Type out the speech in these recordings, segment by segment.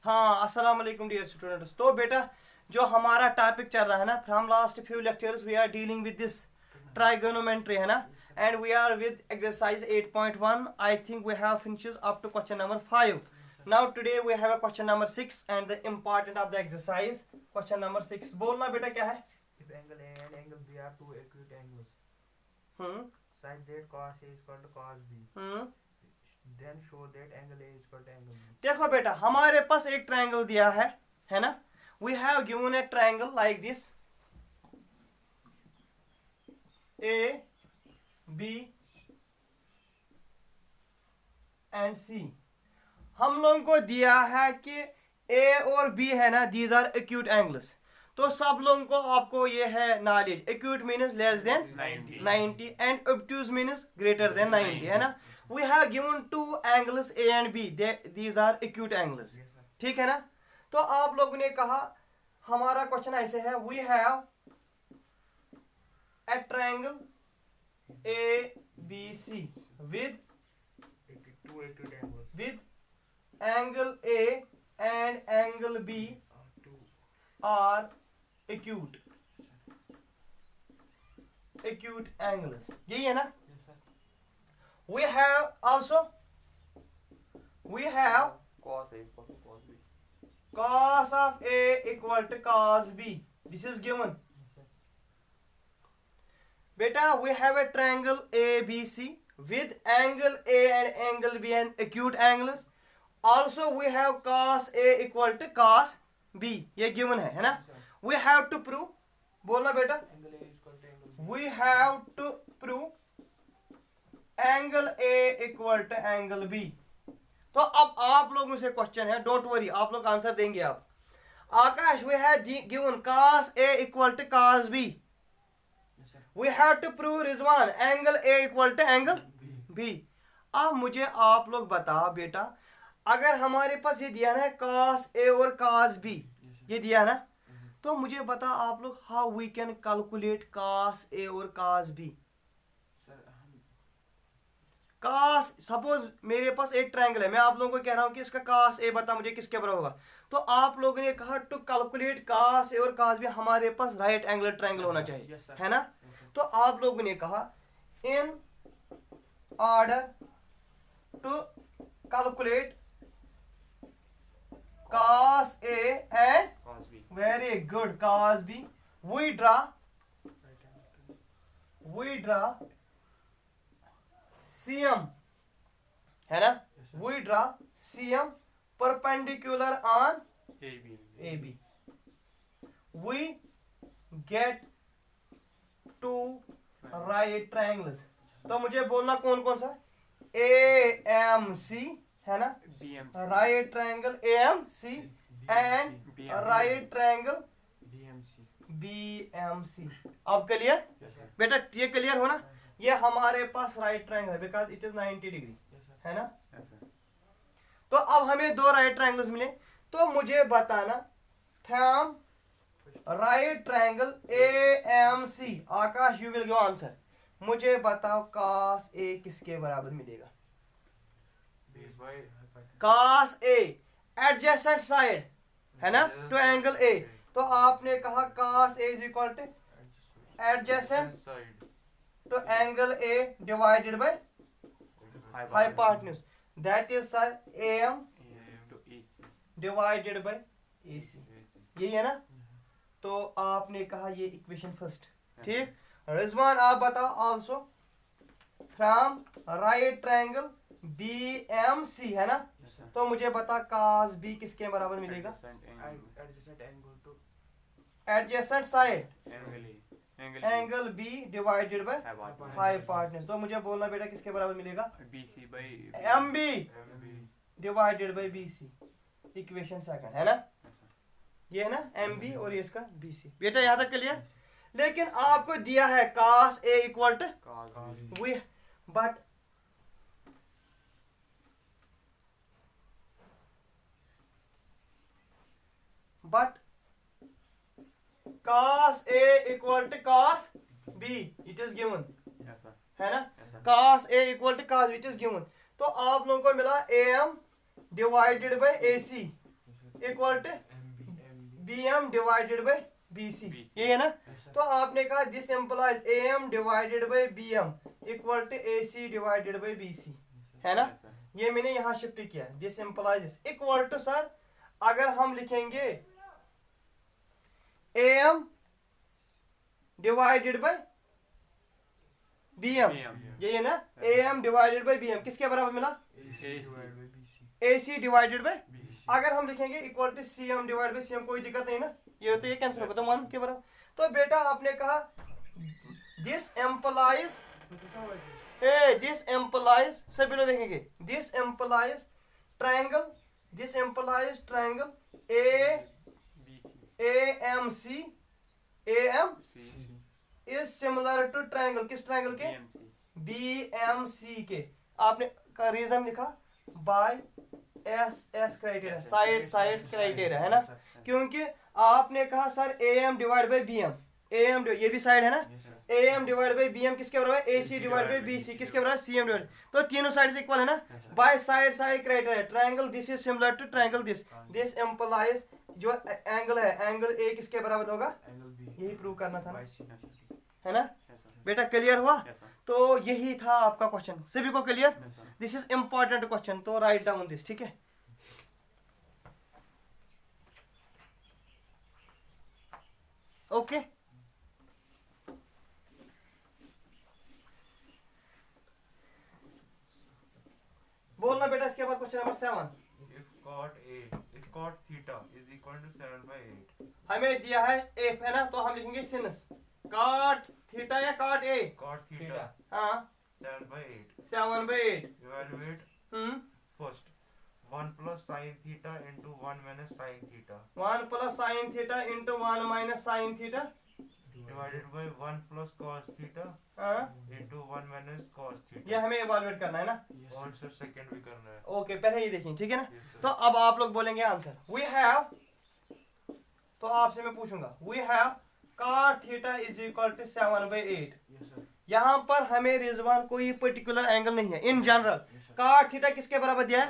हाँ, अस्सलाम वालेकुम डियर स्टूडेंट्स। तो बेटा जो हमारा टॉपिक चल रहा है ना, from last few lectures we are dealing with this trigonometry, है ना, and we are with exercise 8.1. I think we have finishes up to question number 5. Now today we have a question number 6 and the important of the exercise question number 6. बोलना बेटा क्या है? If angle A and angle B are two acute angles hmm such that cos A is equal to cos B, hmm then show that angle A is equal to angle B. देखो बेटा, हमारे पास एक triangle दिया है ना. We have given a triangle like this A B and C. हम लोगों को दिया है कि ए और बी है ना, दीज आर एक्यूट एंगल्स. तो सब लोगों को आपको ये है knowledge, acute means less than 90 and obtuse means greater than 90, है ना. We have given two angles A and B, these are acute angles. ठीक है ना. तो आप लोगों ने कहा, हमारा क्वेश्चन ऐसे है, we have a triangle A B C with Two acute angles angle A and angle B two. are acute angles. यही है ना. Yes, sir. We have also cos A equal to cos B. cos of A equal to cos B. This is given. Yes, sir. Beta, we have a triangle ABC with angle A and angle B and acute angles. Also we have cos A equal to cos B. ये given है ना. Yes, sir. We have to prove, बोलना बेटा, Angle A is equal to angle B. we have to prove angle A equal to angle B. तो अब आप लोगों से क्वेश्चन है, डोंट वरी, आप लोग आंसर देंगे. आप आकाश, we have given cos A equal to cos B. Yes, sir. We have to prove Rizwan angle A equal to angle B. अब मुझे आप लोग बताओ बेटा, अगर हमारे पास ये दिया ना cos A और cos B, Yes, sir. ये दिया ना, तो मुझे बता आप लोग how we can calculate cos A और cos B. Sir, हम cos, सपोज मेरे पास एक ट्रायंगल है, मैं आप लोगों को कह रहा हूँ कि इसका cos A बता मुझे किसके बराबर होगा. तो आप लोगों ने कहा टू कैलकुलेट cos A और cos B हमारे पास राइट एंगल ट्रायंगल होना चाहिए. Yes, sir. है ना. Yes, sir. तो आप लोगों ने कहा in order to calculate cos A and Cos B. very good cos B, we draw right angle. CM, है ना. Yes, sir. we draw CM perpendicular on A B. AB. we get two right triangles. तो मुझे बोलना कौन कौन सा, AMC है ना, BMC. right triangle AMC and BMC. right triangle BMC. BMC. अब क्लियर Yes, sir. बेटा, ये क्लियर हो ना. ये हमारे पास राइट ट्रायंगल है because it is 90 degree, Yes, sir. है ना. Yes, sir. तो अब हमें दो राइट ट्रायंगल्स मिले. तो मुझे बताना from right triangle AMC, Akash you will give answer. मुझे बताओ cos A किसके बराबर मिलेगा. Base by hypotenuse. cos A adjacent side है ना टू एंगल A. तो आपने कहा cos A is equal to adjacent side. to angle A divided by Hypotenuse. hypotenuse. That is sir AM To AC. divided by AC. AC. यही है ना. तो आपने कहा ये इक्वेशन फर्स्ट. ठीक. रिजवान आप बताओ also from right triangle BMC है ना. Yes, sir. तो मुझे बता cos B किसके बराबर मिलेगा. Adjacent angle. Adjacent angle to adjacent side Angle A. Angle A. Angle B divided by Hypotenuse. Hypotenuse. तो मुझे बोलना बेटा किसके बराबर मिलेगा. BC by MB MB. Divided by BC. Equation second है ना. Yes, sir. ये है ना MB और ये इसका BC. बेटा यहाँ तक क्लियर. लेकिन आपको दिया है cos A equal to Cos Cos B. We but cos A equal to cos B it is given, Yes, sir. है ना. Yes, sir. cos A equal to cos B it is given. तो आप लोगों को मिला AM divided by AC equal to BM divided by BC, ये है ना। तो आपने कहा this implies AM divided by BM equal to AC divided by BC, है ना। ये मैंने यहाँ शिफ्ट किया, this implies equal to sir अगर हम लिखेंगे AM डिवाइडेड बाय BM, ये है ना। AM डिवाइडेड बाय BM किसके बराबर मिला? AC divided by. अगर हम लिखेंगे equal to CM divided by CM, कोई दिक्कत नहीं ना, ये तो ये कैंसिल होगा तो 1 के बराबर। तो बेटा आपने कहा दिस एम्प्लाइज सभी लोग देखेंगे this implies triangle AMC is similar to triangle, किस ट्रायंगल के? BMC के। आपने का रीजन लिखा by SS criteria, side criteria, है ना। क्योंकि आपने कहा sir AM divide by BM, ये भी साइड है ना। AM डिवाइड बाय BM किसके बराबर है? AC डिवाइड बाय BC किसके बराबर है? CM divide. तो तीनों साइड से इक्वल है ना। By side criteria triangle this is similar to triangle this implies जो एंगल है एंगल A किसके बराबर होगा? यही प्रूव करना था, है ना बेटा। क्लियर हुआ? तो यही था आपका क्वेश्चन, सभी को clear? This is important question, तो राइट डाउन दिस, ठीक है। ओके बोलना बेटा इसके बाद question number 7। if cot theta is equal to 7/8, हमें दिया है f, है ना। तो हम लिखेंगे सिनस cot थीटा या cot a? cot theta हाँ 7/8, 7/8। evaluate first 1 plus sin theta into 1 minus sin theta 1 plus sin theta into 1 minus sin theta divided by 1 plus cos theta हाँ into 1 minus cos ये theta। हमें evaluate करना है ना। और sir second भी करना है। ओके पहले ये देखें, ठीक है ना। Yes, sir. तो अब आप लोग बोलेंगे आंसर वी हैव, तो आपसे मैं पूछूंगा we have cot theta is equal to 7/8। यहाँ पर हमें रिजवान कोई पर्टिकुलर एंगल नहीं है, इन जनरल cot थीटा किसके बराबर दिया है?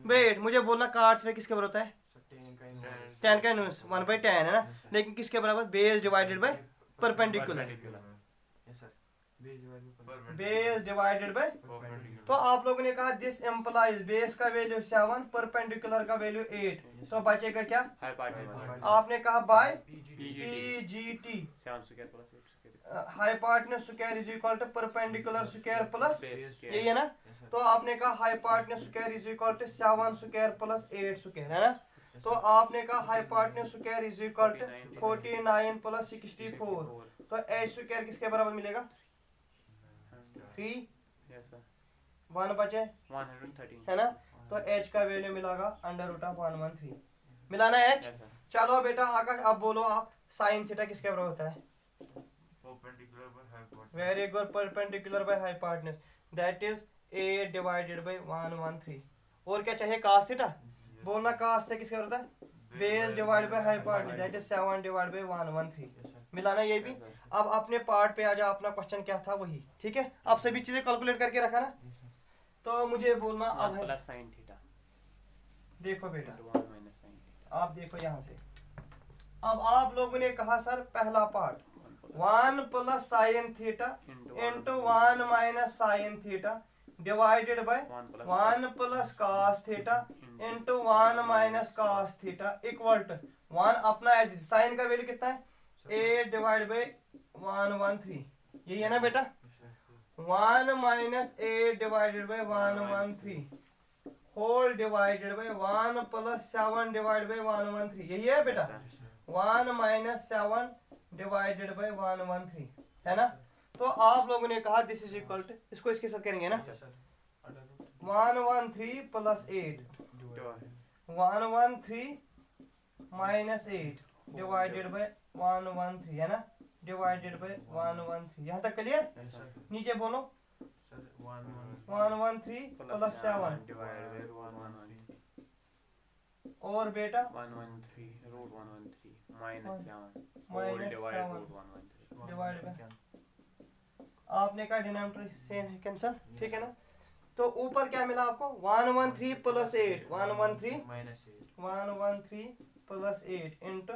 वेट, मुझे बोलना cot थीटा किसके बराबर होता है? tan का इनवर्स 1/tan, है ना। लेकिन किसके बराबर? Base divided by perpendicular, base divided by. तो आप लोगों ने कहा दिस एम्प्लाइज बेस का वैल्यू 7 परपेंडिकुलर का वैल्यू 8, तो बचेगा क्या? आपने कहा by PGT hypotenuse square is equal to perpendicular square plus, यही है ना। तो आपने कहा hypotenuse square is equal to 7 square plus 8 square, है ना। तो आपने कहा hypotenuse square is equal to 49 plus 64, तो h स्क्वायर किसके बराबर मिलेगा? 3 1 बचे 113, है ना। तो h का वैल्यू मिलेगा √113, मिलाना h। चलो बेटा आकाश अब बोलो आप sin थीटा किसके बराबर होता है? Perpendicular by hypotenuse. Very good, perpendicular by hypotenuse that is 8 divided by 113। और क्या चाहिए? cos theta. बोलना cos से किसके बराबर होता है? Base divided by hypotenuse that is 7 divided by 113, मिलाना ये भी। अब अपने पार्ट पे आ जाओ, अपना क्वेश्चन क्या था वही, ठीक है। अब सभी चीजें कैलकुलेट करके रखा ना। तो मुझे बोलना अब है, प्लस sin थीटा देखो बेटा 1 minus sin थीटा। आप देखो यहाँ से। अब आप लोगों ने कहा सर पहला part 1 plus sine theta into 1 minus sine theta divided by 1 plus cos theta into 1 minus cos theta equal to 1 अपना एज साइन का वैल्यू कितना है? 8 डिवाइड बाय 113, यही है ना बेटा। 1 minus 8 divided by 113 whole divided by 1 plus 7 divide by 113, यही है बेटा। 1 माइनस 7 डिवाइडेड बाय 113, है ना। तो आप लोगों ने कहा दिस इज इक्वल टू, इसको इसके साथ करेंगे ना, 113 प्लस 8 113 माइनस 8 डिवाइडेड बाय 113, है ना, डिवाइडेड बाय 113। यहाँ तक क्लियर? नीचे बोलो 113 प्लस 7 डिवाइडेड बाय 113 और बेटा 113 √113 minus 7 minus divided 7 √113 divide by, आपने कहा डिनोमिनेटर सेम है, कैंसिल, ठीक है ना। तो ऊपर क्या मिला आपको 113 plus 8 113 minus 8 113 plus 8 into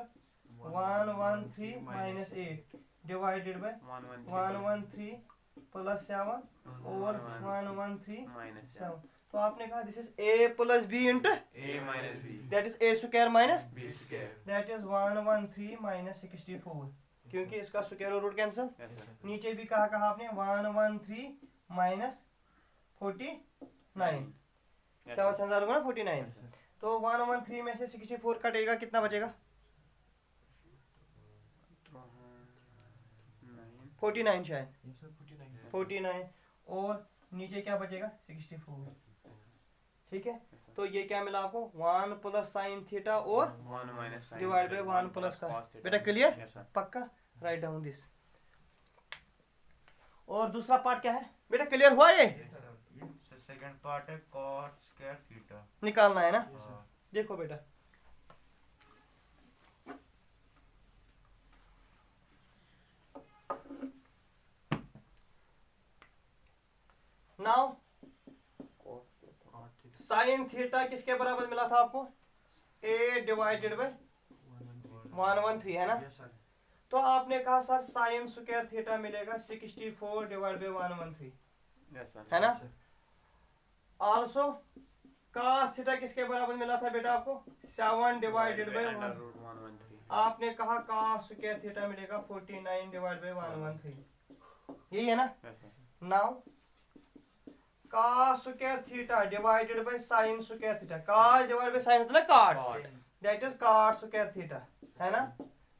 113 minus 8 divided by 113 plus 7 और 113 minus 7। तो आपने कहा this is a plus b into a minus b that is a square minus b square that is 113 minus 64 क्योंकि इसका स्क्वायर और रूट कैंसिल। yes sir नीचे भी कहा आपने 113 माइनस 49 yes 7 sir 7 होगा ना 49। तो 113 में से 64 कटेगा कितना बचेगा तो 9 49 शायद ये सब 49 49 और नीचे क्या बचेगा 64। ठीक है तो ये क्या मिला आपको 1 प्लस साइन थीटा और 1 minus sin Divided by theta, 1 1 plus का। cos theta। बेटा clear? yes sir पक्का राइट डाउन दिस। और दूसरा पार्ट क्या है बेटा क्लियर हुआ ये सेकंड पार्ट है cot square theta निकालना है ना। हाँ। देखो बेटा नाउ साइन थीटा किसके बराबर मिला था आपको a डिवाइडेड बाय 113 है ना। तो आपने कहा सर साइन स्क्वायर थीटा मिलेगा 64 डिवाइड बाय 113 yes sir है ना। आल्सो cos थीटा किसके बराबर मिला था बेटा आपको 7 डिवाइडेड बाय under 1। root 113 आपने कहा cos स्क्वायर थीटा मिलेगा 49 डिवाइड बाय 113 यही है ना। yes sir now cos square theta divided bye sin square theta cos divide by sin होता है cot cot that is cot square theta है ना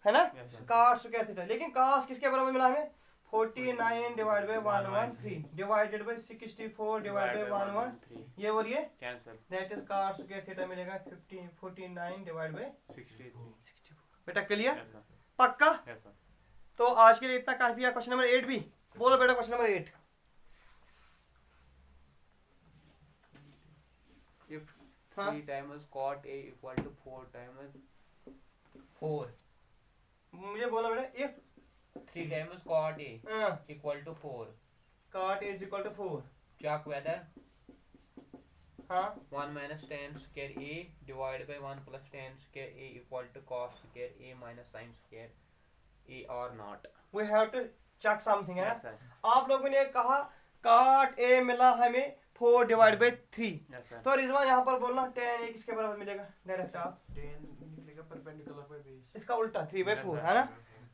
yes sir cot square theta. लेकिन cos किसके बराबर मिला हमें 49 divide by 113 divided by 64 divide by 113 ये और ये cancel that is cot square theta मिलेगा 49 डिवाइड बाय 63 बेटा क्लियर yes sir पक्का। yes sir तो आज के लिए इतना काफी है। क्वेश्चन नंबर 8 भी बोलो बेटा क्वेश्चन नंबर 8 if हाँ 3 times cot a equal to 4 times 4 मुझे बोला बेटा if 3 times cot a equal to 4 cot is equal to 4 check whether हाँ 1 minus tan square a divided by 1 plus tan square a equal to cos square a minus sin square a or not we have to check something है yes ना। sir आप लोगों ने कहा cot a मिला हमें 4 divide by 3 yes sir तो रिजवान यहाँ पर बोलना tan a किसके बराबर मिलेगा डायरेक्ट आप 10 निकलेगा परपेंडिकुलर बाय बेस इसका उल्टा 3 बाय Yes, 4 sir. है ना।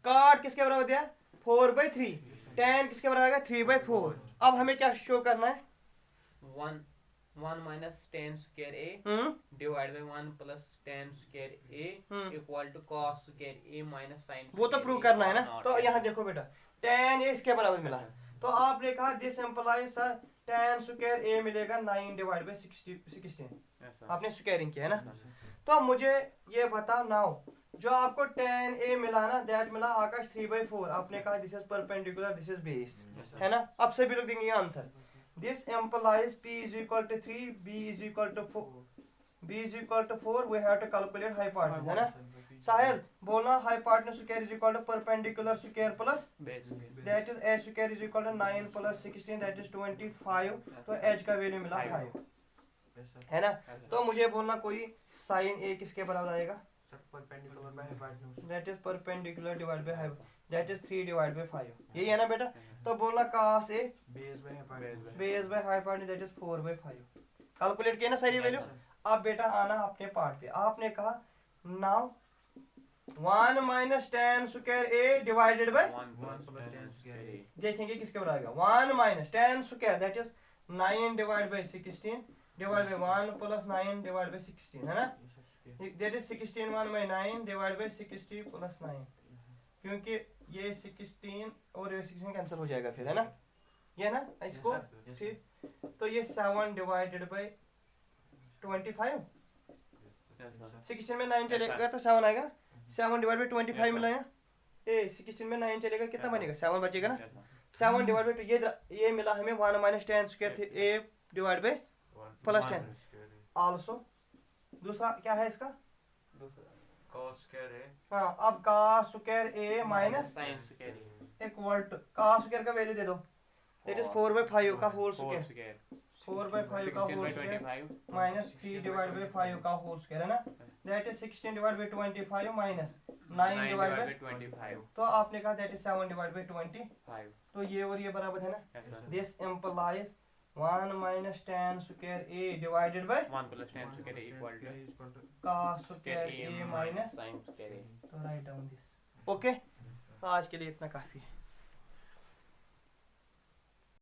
cot किसके बराबर दिया 4 बाय 3 tan किसके बराबर आएगा 3 बाय 4। अब हमें क्या शो करना है 1 minus tan square a divided by 1 plus tan square a equal to cos square a minus sin वो तो square प्रूव a करना है or ना। not. तो यहाँ देखो बेटा tan a इसके बराबर मिला Yes, sir. तो आपने कहा this employees sir tan square a मिलेगा 9 डिवाइड बाय 16 yes sir आपने स्क्वायरिंग किया है ना। yes sir तो मुझे ये बता नाउ जो आपको tan a मिला ना दैट मिला आकाश 3/4 आपने कहा this is perpendicular this is base है ना। अब सभी लोग देंगे answer this implies p is equal to 3 b is equal to 4 b is equal to 4 we have to calculate hypotenuse है ना। साहिल बोलना hypotenuse square is equal to perpendicular square plus base square that is a square is equal to 9 plus 16 that is 25 तो h का value मिला 5 है ना। yes sir तो मुझे बोलना कोई sin a किसके बराबर आएगा perpendicular by hypotenuse that is perpendicular divided by that is 3 divided by 5 यही है ना बेटा। तो बोलना cos a base by hypotenuse base by hypotenuse that is 4 by 5 calculate किया ना सारी वैल्यू। अब बेटा आना अपने पार्ट पे आपने कहा now 1 minus tan square a divided by 1 plus tan square a देखेंगे किसके बराबर आएगा 1 minus tan square that is 9 divided by 16 divided by 1 plus 9 divided by 16 है ना। that is 16 1 by 9 divided by 60 plus 9 क्योंकि ये 16 और ये 16 कैंसिल हो जाएगा फिर है ना ये ना इसको फिर तो ये 7 डिवाइडेड बाय 25 yes sir 16 में 9 चलेगा तो 7 आएगा 7 डिवाइड बाय 25 मिला है ना। ए 16 में 9 चलेगा कितना बनेगा 7 बचेगा ना। yes sir 7 डिवाइड बाय ये मिला हमें 1 minus tan square a divide by plus 10 also दूसरा क्या है इसका cos square a हाँ अब cos square a minus sin square a equal to cos square का वैल्यू दे दो दैट इज 4/5 का होल whole स्क्वायर square 4/5 का 16 whole by square 25 minus 3 divide by 5 का होल स्क्वायर है ना, that is 16 divide by 25 minus 9 divide by 25 तो आपने कहा दैट इज 7 डिवाइड बाई 25 तो ये और ये बराबर है ना, yes sir this implies 1 minus tan square a divided by 1 plus tan square a equal to cos square square a a minus minus sin square a तो राइट डाउन दिस ओके आज के लिए इतना काफी है।